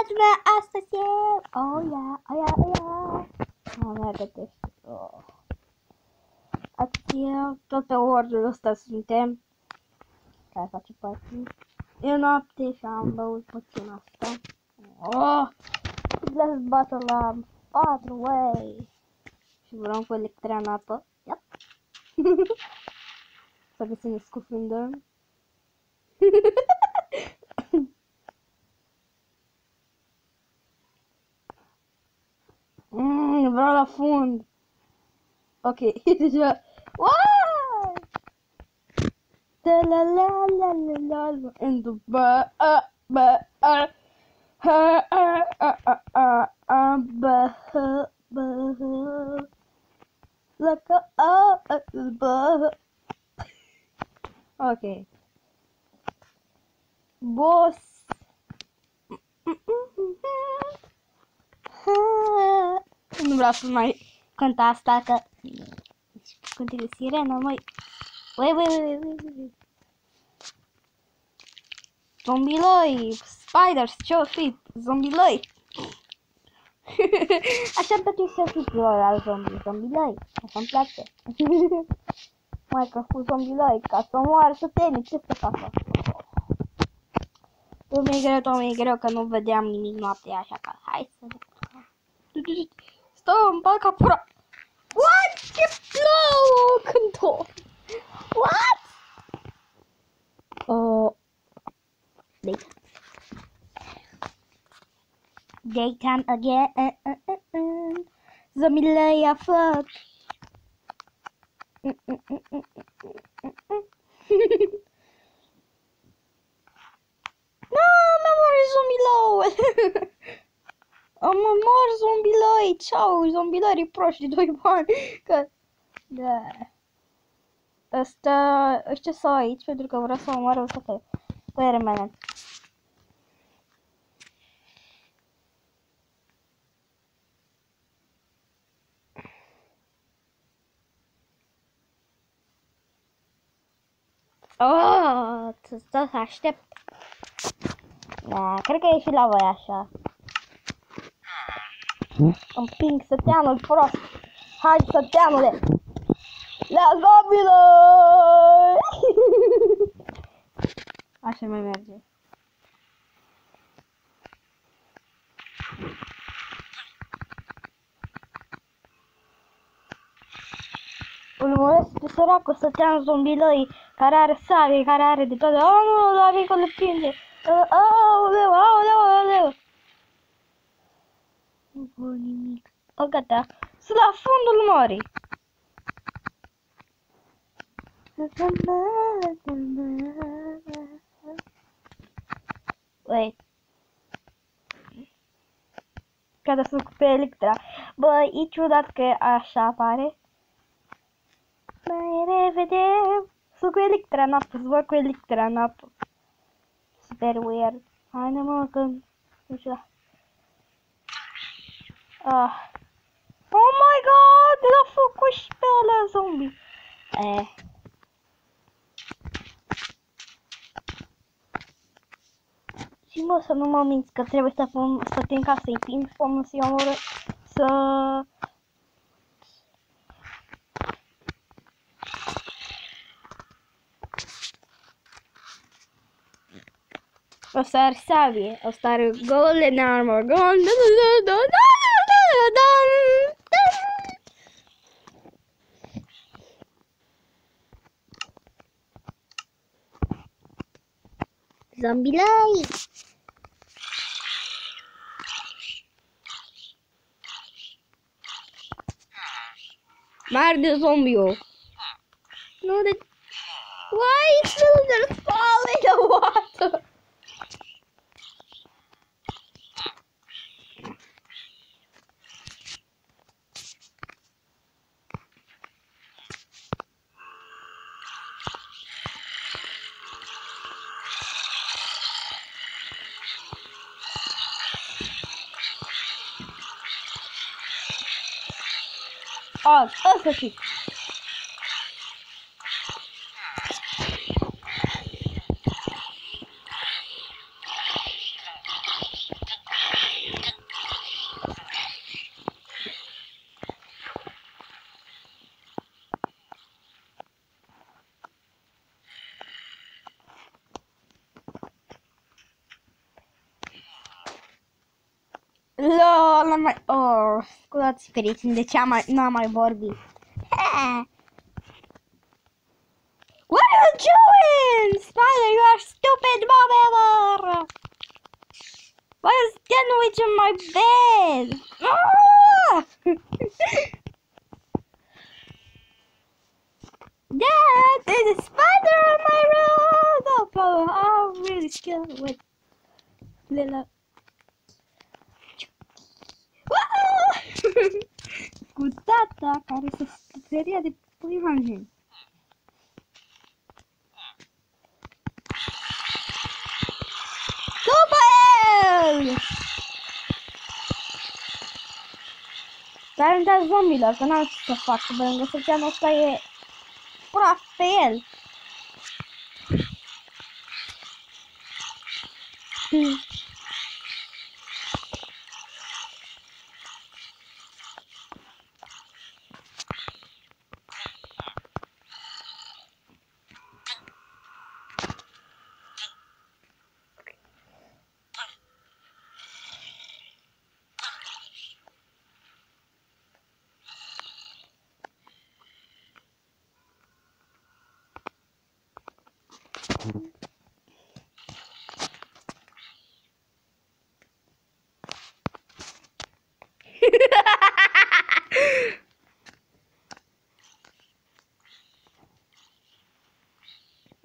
Uitați-vă, astăzi eu! Oh, yeah, oh, yeah, oh, yeah! Mă gătește. Oh. Atât eu, tot pe ordul ăsta suntem. Care face party. E noapte și am băut puțin asta. Oh! Let's battle la 4, way! Și vreau cu electrea în apă. Yep. Să că să ne scufundăm. Vreau la fund. Ok, deja. Wow! Da la la la la la la and the ba ba ha ba ba like ba. Ok. Boss. Nu vreau să mai cânt asta că cânte de sirena, măi. Ui. Zombiloi, spiders, ce-o fi? Zombiloi. Așa îmi place să fiu la zombiloi. Așa-mi place. Mai că cu zombiloi, ca să moară să teme, ce să facă? Tot mi-e greu că nu vedeam nimic noaptea, așa că hai să vedem. Stau în palca pura. What? Ce plouă când o? What? Daytime again. Zombilei aflat. Mă mor zombiloi, ceau, zombilarii proști de 2 bani, că, da, ăștia s-au aici pentru că vreau să omoară o să permanent. Oh, să aștept. Da, cred că e și la voi așa. Împing săteanul prost. Hai, săteanule! La zombilor! Așa mai merge. Îl urmăresc pe săracul sătean zombiloi care are sare, care are de toate. Oh, nu, la mică le prinde. Aoleu. Nu văd nimic. O, gata. Sunt la fundul mării. Wait. Gata, sunt pe Electra. Bă, e ciudat că așa apare. Mai repede. Sunt cu Electra în apă. Zbor cu Electra în apă. Super weird. Hai, mă, că... Nu știu. Oh my god, l-a făcut și pe ăla zombie. Și mă, să nu mă minți că trebuie să stătem ca să-i prind pomul să-i omoră, să... Ăsta are sabie, ăsta are golden armor, Zombiloi! Mare de zombiu! Nu de... Why is children falling in the water? Ăsta și. LOL, n-am mai... Oh, scuzați prieteni, de ce n-am mai vorbit? What are you doing? Spider, you are stupid mom ever! Why is sandwich in my bed? Ah! Dad, there's a spider in my room! Oh, bro, I'm really scared with little... Cu tata care se speria de prima zi. După el! Dar îmi dați zombilor, că n-am ce să fac, că lângă săteanul ăsta e praf pe el.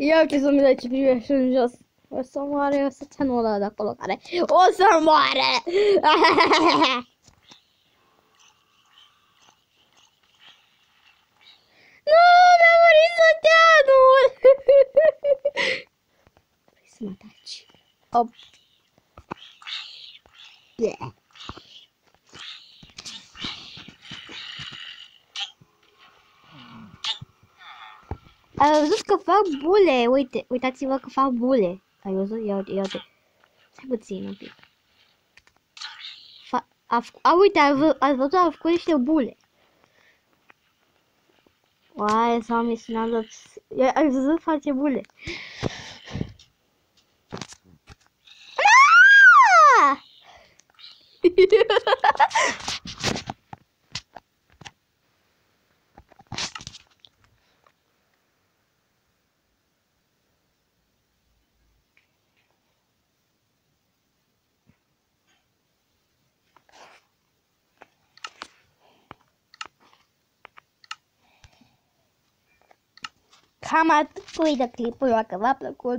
Ia uite zombile ce privește în jos. O să moare sățanul ăla de acolo care o să moare! Nu, mi-a murit săteanul! Vrei să mă ataci? Op. Yeah. Ai văzut că fac bule? Uite, uitați-vă că fac bule. Ai văzut? Ia uite, ia uite. Stai puțin un pic. Uite, ați văzut, a făcut niște bule. Uai, s-au misionat. Ai văzut, face bule. Cam atât cu de clipul, dacă v-a plăcut,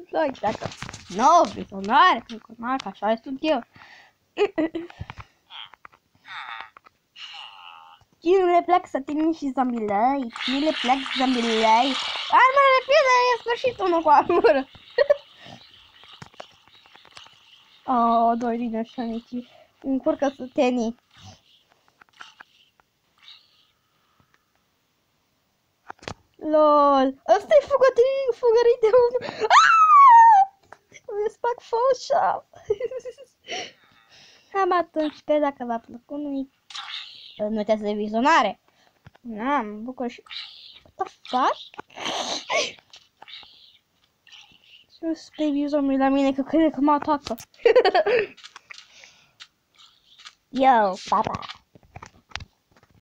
like, dacă nu, vizionare, pentru că așa sunt eu. Cine nu le plac să tine și zombilei, cine le plac zombilei, armele de piele, e sfârșit unul cu armură. Oh, doi din așa nici, încurcă sătenii. LOL, ăsta e fugărit de unul. Îmi fac foșa. Cam atunci, sper dacă v-a plăcut, nu uitați de vizionare. Na, mă bucur și... What the fuck? Sus pe vizionul la mine, că crede că mă atacă. Yo, papa.